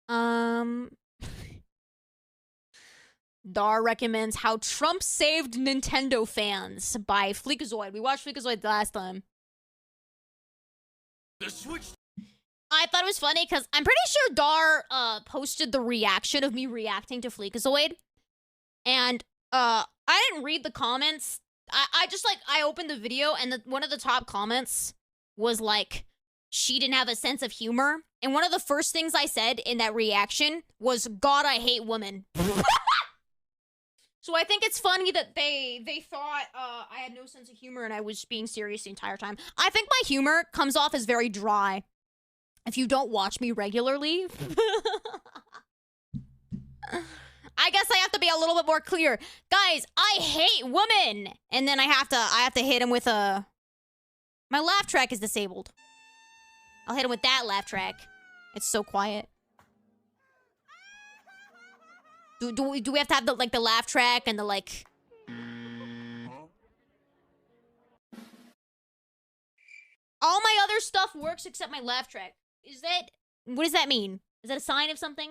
Um, Dar recommends How Trump Saved Nintendo Fans by Fleekazoid. We watched Fleekazoid last time. The Switch. I thought it was funny because I'm pretty sure Dar posted the reaction of me reacting to Fleekazoid. And I didn't read the comments. I just like I opened the video and one of the top comments was like, she didn't have a sense of humor. And one of the first things I said in that reaction was, God, I hate women. So I think it's funny that they thought I had no sense of humor and I was being serious the entire time. I think my humor comes off as very dry. If you don't watch me regularly. I guess I have to be a little bit more clear. Guys, I hate women! And then I have to hit him with a... My laugh track is disabled. I'll hit him with that laugh track. It's so quiet. Do we have to have the like the laugh track and the like... All my other stuff works except my laugh track. Is that... What does that mean? Is that a sign of something?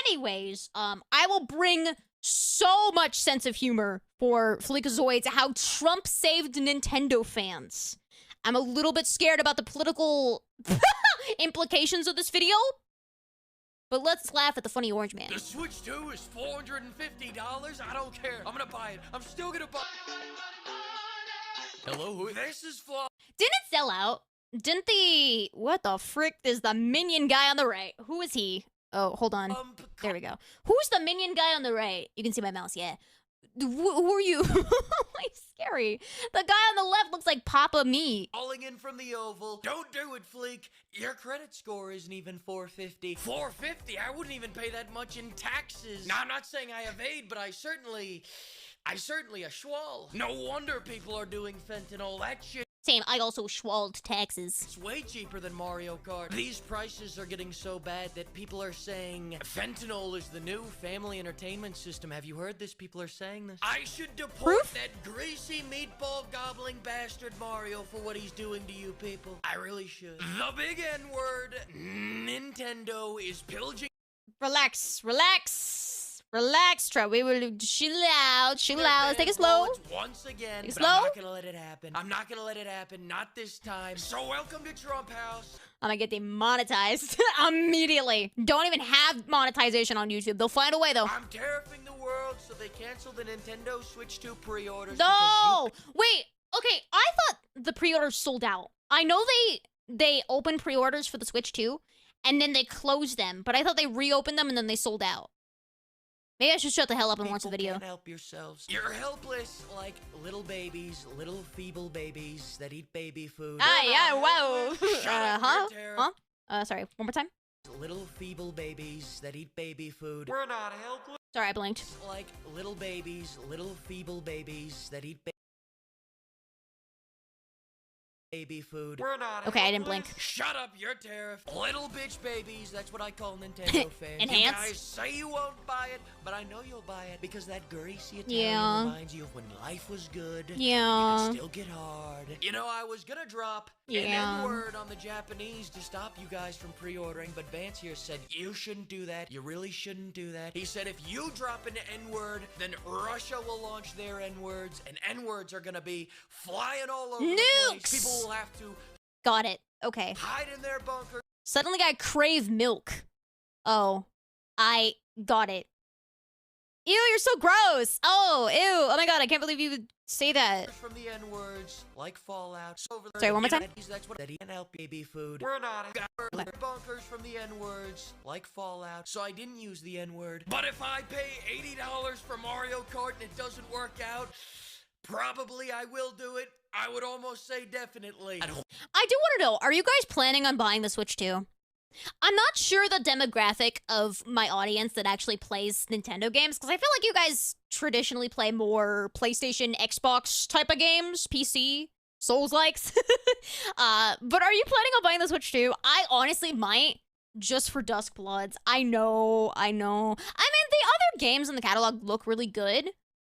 Anyways, I will bring so much sense of humor for Fleekazoid's How Trump Saved Nintendo Fans. I'm a little bit scared about the political implications of this video, but let's laugh at the funny orange man. The Switch 2 is $450? I don't care. I'm gonna buy it. I'm still gonna buy it. Hello, who? This is Flaw. Didn't it sell out? Didn't the... What the frick is the minion guy on the right? Who is he? Oh, hold on. There we go. Who's the minion guy on the right? You can see my mouse, yeah. Who are you? Like, scary. The guy on the left looks like Papa Me. Calling in from the Oval. Don't do it, Fleek. Your credit score isn't even 450. 450? I wouldn't even pay that much in taxes. Now, I'm not saying I evade, but I certainly a schwall. No wonder people are doing fentanyl. That shit. Same, I also schwalled taxes. It's way cheaper than Mario Kart. These prices are getting so bad that people are saying fentanyl is the new family entertainment system. Have you heard this? People are saying this. I should deport that greasy meatball gobbling bastard Mario for what he's doing to you people. I really should. The big N-word. Nintendo is pillaging. Relax, relax. Relax, Trout. We will chill out. Chill out. Let's take it slow. Once again, take it but slow. I'm not gonna let it happen. I'm not gonna let it happen. Not this time. So welcome to Trump House. I'm gonna get demonetized immediately. Don't even have monetization on YouTube. They'll find a way, though. I'm tariffing the world, so they cancel the Nintendo Switch 2 pre-orders. No! Wait. Okay, I thought the pre-orders sold out. I know they opened pre-orders for the Switch 2, and then they closed them. But I thought they reopened them, and then they sold out. Maybe I should shut the hell up and watch the video. Can't help yourselves. You're helpless like little babies, little feeble babies that eat baby food. Ah, yeah, wow. Huh? Sorry, one more time. Little feeble babies that eat baby food. We're not helpless. Sorry, I blinked. Like little babies, little feeble babies that eat baby food. We're not okay, I didn't blink. Shut up, you're tariff. Little bitch babies, that's what I call Nintendo fans. Enhance? You guys say you won't buy it, but I know you'll buy it because that greasy Italian reminds you of when life was good. Yeah. It can still get hard. You know, I was gonna drop an N-word on the Japanese to stop you guys from pre-ordering, but Vance here said you shouldn't do that. You really shouldn't do that. He said if you drop an N-word, then Russia will launch their N-words, and N-words are gonna be flying all over the place. People will have to got it. Okay. hide in their bunker. Suddenly I crave milk. Oh. I got it. Ew, you're so gross. Oh, ew. Oh my god, I can't believe you would say that. From the N-words, like Fallout. Sorry, one more time? That's what that can help baby food. We're not Bunkers from the N-words, like Fallout. So I didn't use the N-word. But if I pay $80 for Mario Kart and it doesn't work out, probably I will do it. I would almost say definitely. I do want to know, are you guys planning on buying the Switch 2? I'm not sure the demographic of my audience that actually plays Nintendo games, because I feel like you guys traditionally play more PlayStation, Xbox type of games, PC, Souls-likes. But are you planning on buying the Switch 2? I honestly might, just for Dusk Bloods. I know. I mean, the other games in the catalog look really good.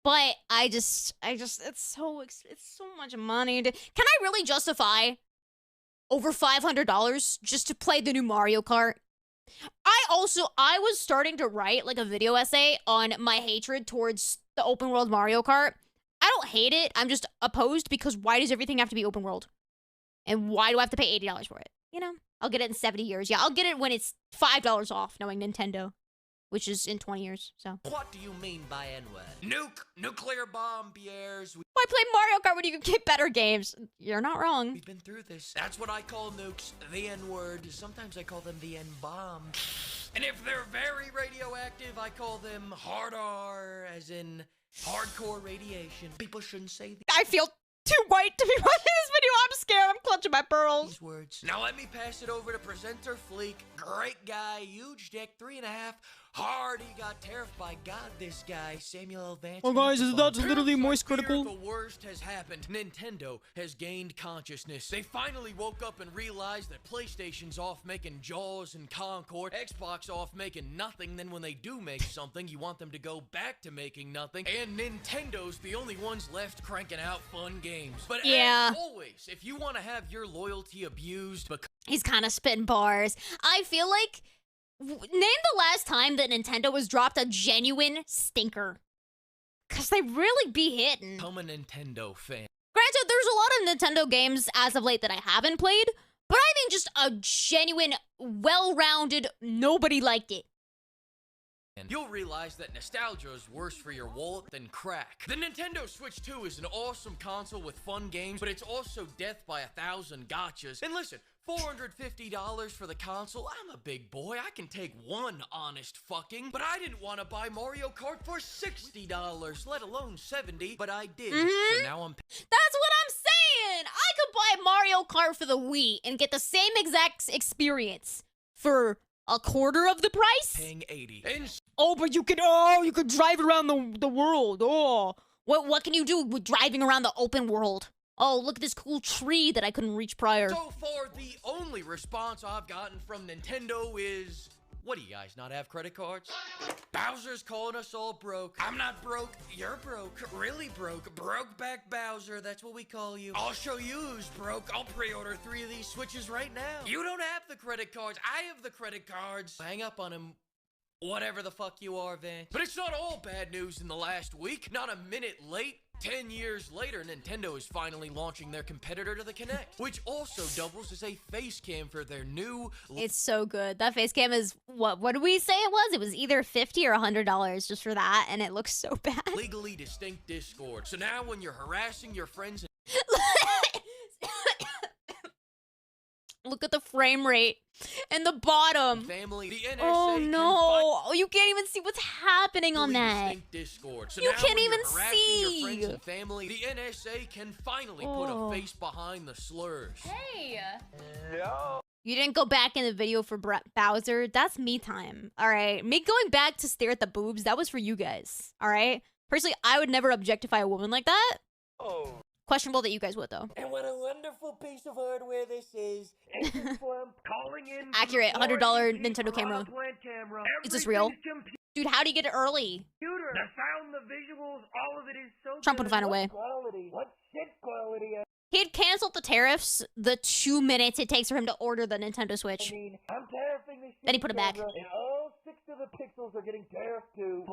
But I just, it's so much money. Can I really justify over $500 just to play the new Mario Kart? I I was starting to write like a video essay on my hatred towards the open world Mario Kart. I don't hate it. I'm just opposed because why does everything have to be open world? And why do I have to pay $80 for it? You know, I'll get it in 70 years. Yeah, I'll get it when it's $5 off, knowing Nintendo, which is in 20 years, so. What do you mean by N-word? Nuclear bomb, Pierre's. Why play Mario Kart when you can get better games? You're not wrong. We've been through this. That's what I call nukes, the N-word. Sometimes I call them the N-bomb. And if they're very radioactive, I call them hard R, as in hardcore radiation. People shouldn't say I feel too white to be watching this video. I'm scared. I'm clutching my pearls. these words. Now let me pass it over to presenter Fleek. Great guy, huge dick, 3.5. Hard, he got tariffed by God, this guy, Samuel L. Vance. Oh guys, is that literally moist Fear critical? The worst has happened. Nintendo has gained consciousness. They finally woke up and realized that PlayStation's off making Jaws and Concord, Xbox off making nothing, then when they do make something, you want them to go back to making nothing, and Nintendo's the only ones left cranking out fun games. But Yeah. as always, if you want to have your loyalty abused because He's kind of spitting bars. I feel like, name the last time that Nintendo was dropped a genuine stinker. Because they really be hitting. I'm a Nintendo fan. Granted, there's a lot of Nintendo games as of late that I haven't played, but I mean just a genuine, well-rounded, nobody liked it. And you'll realize that nostalgia is worse for your wallet than crack. The Nintendo Switch 2 is an awesome console with fun games, but it's also death by 1,000 gotchas. And listen, $450 for the console? I'm a big boy. I can take one honest fucking. But I didn't want to buy Mario Kart for $60, let alone $70, but I did. So now I'm That's what I'm saying! I could buy Mario Kart for the Wii and get the same exact experience for a quarter of the price? paying $80. And Oh, but you could drive around the world. Oh. What can you do with driving around the open world? Oh, look at this cool tree that I couldn't reach prior. so far, the only response I've gotten from Nintendo is, what do you guys not have credit cards? Bowser's calling us all broke. I'm not broke. You're broke. Really broke. Brokeback Bowser. That's what we call you. I'll show you who's broke. I'll pre-order 3 of these Switches right now. You don't have the credit cards. I have the credit cards. Hang up on him. Whatever the fuck you are, Vance. But it's not all bad news in the last week. Not a minute late. 10 years later, Nintendo is finally launching their competitor to the Kinect, which also doubles as a face cam for their new... It's so good. That face cam is, what did we say it was? It was either $50 or $100 just for that, and it looks so bad. legally distinct Discord. So now when you're harassing your friends and Look at the frame rate and the bottom. family, the NSA Oh can no! Oh, you can't even see what's happening on finally that. distinct Discord. So You now can't when even you're harassing your friends see. and family, the NSA can finally put Oh. a face behind the slurs. Hey. You didn't go back in the video for Bowser. That's me time. All right. Me going back to stare at the boobs. That was for you guys. All right. Personally, I would never objectify a woman like that. Oh. Questionable that you guys would though. And what a wonderful piece of hardware this is. Calling in Accurate, $100 Nintendo camera. camera. Is this real? Dude, how do you get it early? Computer. The sound, the visuals, all of it is so Trump would find a way. quality. What shit quality? He'd canceled the tariffs the 2 minutes it takes for him to order the Nintendo Switch. I'm tariffing this Then he put it back. and all 6 of the pixels are getting tariffed too.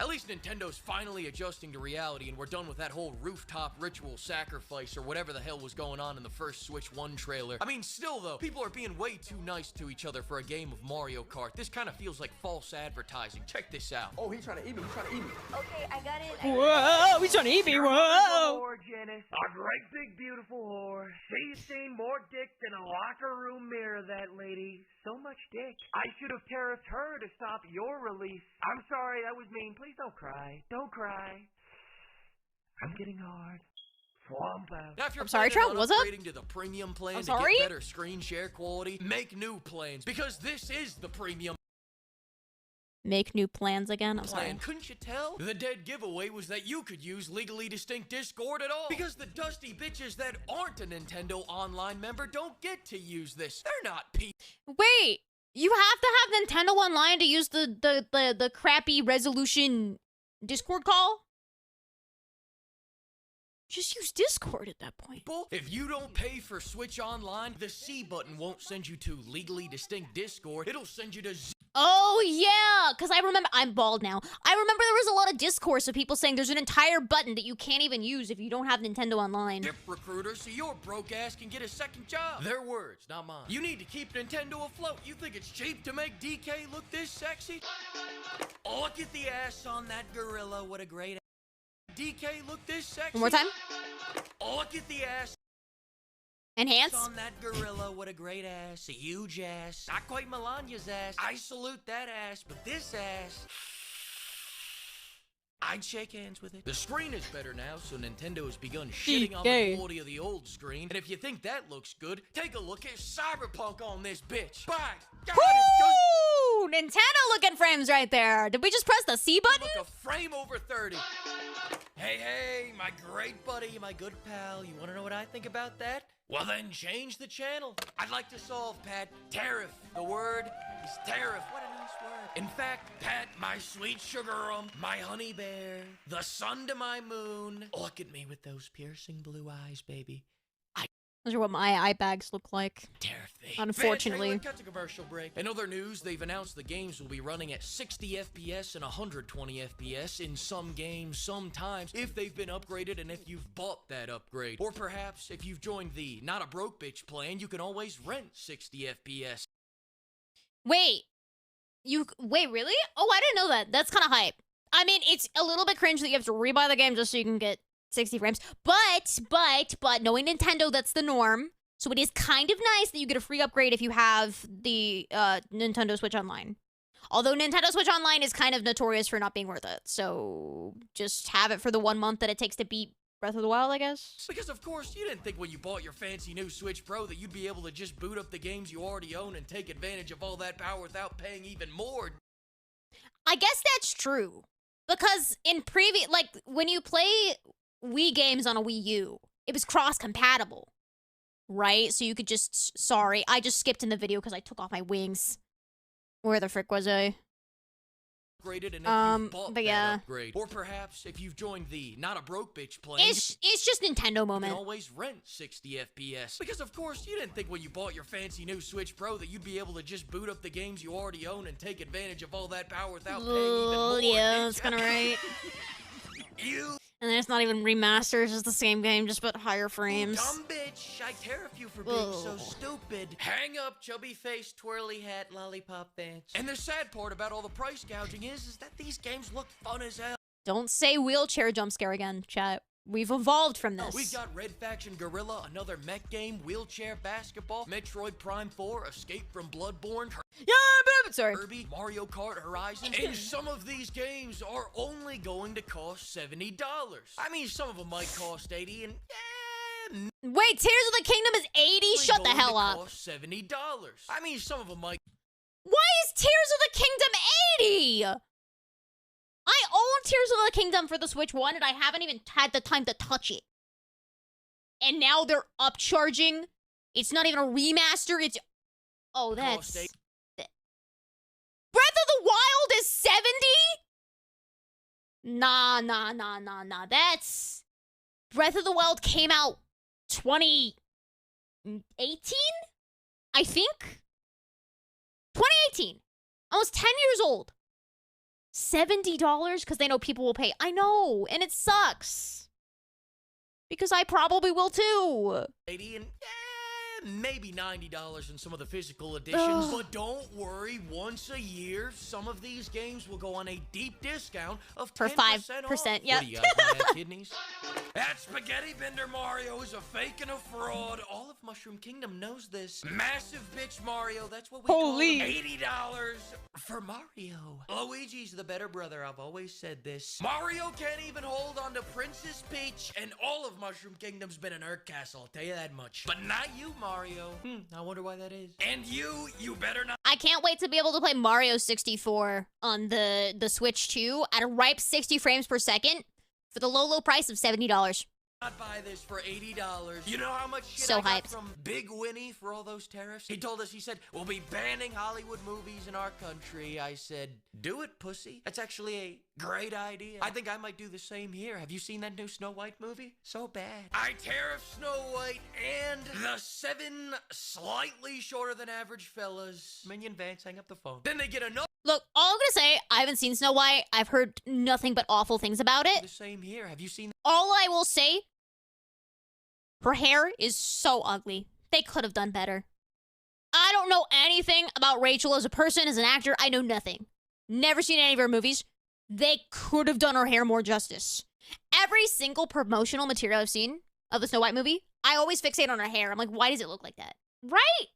At least Nintendo's finally adjusting to reality, and we're done with that whole rooftop ritual sacrifice or whatever the hell was going on in the first Switch 1 trailer. I mean, still though, people are being way too nice to each other for a game of Mario Kart. This kind of feels like false advertising. Check this out. Oh, he's trying to eat me. He's trying to eat me. Okay, I got it. Whoa, he's trying to eat me. Whoa. Whore, Janice. A great big beautiful whore. She's seen more dick than a locker room mirror, that lady. So much dick. I should have tariffed her to stop your release. I'm sorry, that was mean. Please don't cry. Don't cry. I'm getting hard. Swamp out. Now, if you're I'm sorry, planning Trout, on what's up? upgrading to the premium plan I'm to sorry? get better screen share quality, make new plans because this is the premium Make new plans again? I'm sorry. plan. Couldn't you tell? The dead giveaway was that you could use legally distinct Discord at all. Because the dusty bitches that aren't a Nintendo Online member don't get to use this. They're not people. Wait, you have to have Nintendo Online to use the crappy resolution Discord call? Just use Discord at that point. If you don't pay for Switch Online, the C button won't send you to legally distinct Discord. It'll send you to Oh, yeah, because I remember, I'm bald now. I remember there was a lot of discourse of people saying there's an entire button that you can't even use if you don't have Nintendo Online. Dip recruiter so your broke ass can get a second job. Their words, not mine. You need to keep Nintendo afloat. You think it's cheap to make DK look this sexy? Look at the ass on that gorilla. What a great ass. DK look this sexy. One more time. Look at the ass. Enhance. On that gorilla, what a great ass, a huge ass. Not quite Melania's ass. I salute that ass, but this ass, I'd shake hands with it. The screen is better now, so Nintendo has begun shitting on the quality of the old screen. And if you think that looks good, take a look at Cyberpunk on this bitch. By God, Woo! Nintendo looking frames right there. Did we just press the C button? Look a frame over 30. Hey, my great buddy, my good pal. You want to know what I think about that? Well, then change the channel. I'd like to solve, Pat. Tariff. The word is tariff. What a nice word. In fact, Pat, my sweet sugar my honey bear, the sun to my moon. Look at me with those piercing blue eyes, baby. Those are what my eye bags look like. Tariff thing. Unfortunately. Van Taylor, cut to commercial break. In other news, they've announced the games will be running at 60 FPS and 120 FPS in some games, sometimes, if they've been upgraded and if you've bought that upgrade. Or perhaps, if you've joined the Not a Broke Bitch plan, you can always rent 60 FPS. Wait, really? Oh, I didn't know that. That's kind of hype. I mean, it's a little bit cringe that you have to rebuy the game just so you can get 60 frames. But knowing Nintendo, that's the norm. So it is kind of nice that you get a free upgrade if you have the Nintendo Switch Online. Although Nintendo Switch Online is kind of notorious for not being worth it. So just have it for the 1 month that it takes to beat Breath of the Wild, I guess. Because of course, you didn't think when you bought your fancy new Switch Pro that you'd be able to just boot up the games you already own and take advantage of all that power without paying even more. I guess that's true. Because in previous, like, when you play Wii games on a Wii U, it was cross-compatible, right? So you could just, sorry, I just skipped in the video because I took off my wings. Where the frick was I? And if you've bought but yeah. upgrade. Or perhaps if you've joined the Not a Broke Bitch plan, It's just Nintendo you moment. can always rent 60 FPS. Because of course, you didn't think when you bought your fancy new Switch Pro that you'd be able to just boot up the games you already own and take advantage of all that power without paying even more. Yeah, that's kind of right. And then it's not even remasters, it's the same game, just but higher frames. Dumb bitch, I tariff you for being so stupid. Hang up, chubby face, twirly hat, lollipop dance. And the sad part about all the price gouging is that these games look fun as hell. Don't say wheelchair jump scare again, chat. We've evolved from this. We've got Red Faction Gorilla, another mech game, wheelchair basketball, Metroid Prime 4, Escape from Bloodborne, Yeah, but sorry. Kirby, Mario Kart Horizon, and some of these games are only going to cost $70. I mean, some of them might cost $80, and Wait, Tears of the Kingdom is 80? Shut the hell up. Cost $70. I mean, some of them might. Why is Tears of the Kingdom 80? I own Tears of the Kingdom for the Switch 1, and I haven't even had the time to touch it. And now they're upcharging. It's not even a remaster, it's... Oh, that's... Breath of the Wild is 70? Nah. That's... Breath of the Wild came out 2018? I think? 2018. Almost 10 years old. $70 because they know people will pay. I know, and it sucks. Because I probably will too. 80 and maybe $90 in some of the physical editions. But don't worry, once a year, some of these games will go on a deep discount of 10% for 5%. Yeah. What do you guys want to have kidneys? That spaghetti bender Mario is a fake and a fraud. All of Mushroom Kingdom knows this. Massive bitch Mario, that's what we call him. $80 for Mario. Luigi's the better brother, I've always said this. Mario can't even hold on to Princess Peach, and all of Mushroom Kingdom's been an Earth Castle, I'll tell you that much. But not you, Mario. I wonder why that is. And you better not. I can't wait to be able to play Mario 64 on the Switch 2 at a ripe 60 frames per second for the low price of $70. not buy this for $80. You know how much shit So I got hyped. from Big Winnie for all those tariffs? He told us, he said, we'll be banning Hollywood movies in our country. I said, do it, pussy. That's actually a great idea. I think I might do the same here. Have you seen that new Snow White movie? So bad. I tariff Snow White and the 7 slightly shorter than average fellas. Minion Vance, hang up the phone. Then they get another. Look, all I'm gonna say, I haven't seen Snow White. I've heard nothing but awful things about The it. same here. Have you seen All I will say, her hair is so ugly. They could have done better. I don't know anything about Rachel as a person, as an actor. I know nothing. Never seen any of her movies. They could have done her hair more justice. Every single promotional material I've seen of the Snow White movie, I always fixate on her hair. I'm like, why does it look like that? Right?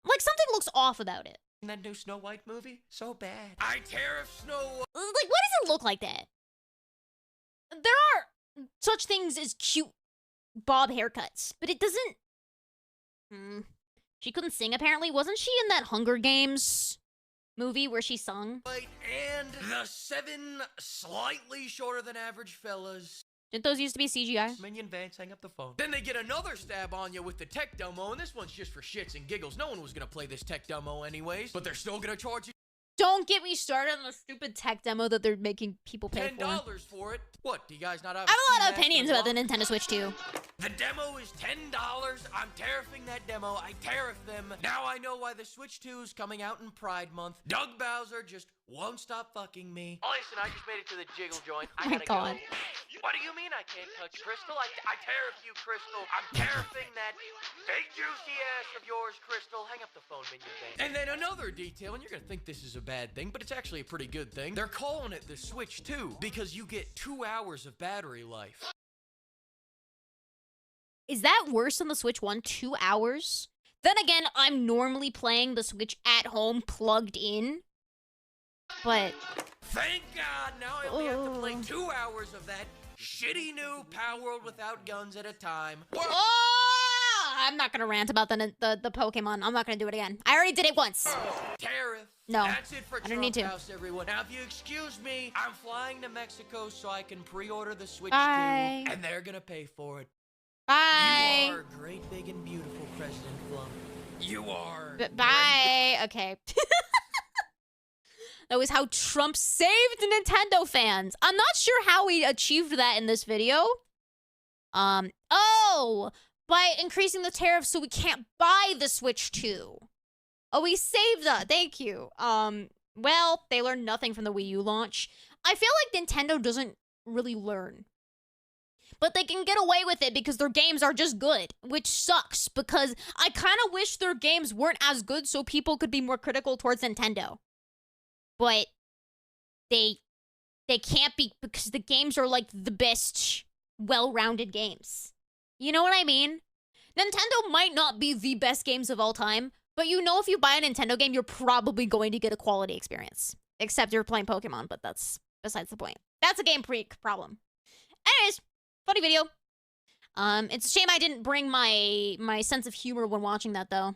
Like, something looks off about it. that new Snow White movie? So bad. I tariff Snow White. Like, why does it look like that? There are such things as cute bob haircuts, but it doesn't... She couldn't sing, apparently. Wasn't she in that Hunger Games movie where she sung? And the 7 slightly shorter than average fellas. Didn't those used to be CGI? Minion Vance, hang up the phone. Then they get another stab on you with the tech demo, and this one's just for shits and giggles. No one was gonna play this tech demo anyways, but they're still gonna charge you Don't get me started on the stupid tech demo that they're making people pay for. $10 for it. What, do you guys not have I have a lot of opinions about the Nintendo Switch 2. The demo is $10. I'm tariffing that demo. I tariff them. Now I know why the Switch 2 is coming out in Pride Month. Doug Bowser just won't stop fucking me. Oh, listen, I just made it to the jiggle joint. I My gotta God. go. What do you mean I can't touch Crystal? I tariff you, Crystal. I'm tariffing that big juicy ass of yours, Crystal. Hang up the phone, Minion Vance. And then another detail, and you're gonna think this is a bad thing, but it's actually a pretty good thing. They're calling it the Switch 2 because you get 2 hours of battery life. Is that worse than the Switch 1? 2 hours? Then again, I'm normally playing the Switch at home plugged in. But... Thank God, now I only have to play 2 hours of that shitty new Power World Without Guns at a time. Oh! I'm not gonna rant about the Pokemon. I'm not gonna do it again. I already did it once. Tariff. No, That's it for I don't need Trump to. House, everyone. Now, if you excuse me, I'm flying to Mexico so I can pre-order the Switch Bye. 2, and they're gonna pay for it. Bye. You are great, big, and beautiful, President Flum. You are. Bye. Okay. That was how Trump saved Nintendo fans. I'm not sure how he achieved that in this video. Oh, by increasing the tariffs so we can't buy the Switch 2. Oh, he saved that. Thank you. Well, they learned nothing from the Wii U launch. I feel like Nintendo doesn't really learn. But they can get away with it because their games are just good, which sucks because I kind of wish their games weren't as good so people could be more critical towards Nintendo. But they can't be because the games are like the best well-rounded games. You know what I mean? Nintendo might not be the best games of all time, but you know if you buy a Nintendo game, you're probably going to get a quality experience. Except you're playing Pokemon, but that's besides the point. That's a Game Freak problem. Anyways, funny video. It's a shame I didn't bring my sense of humor when watching that, though.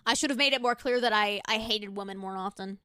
I should have made it more clear that I hated women more often.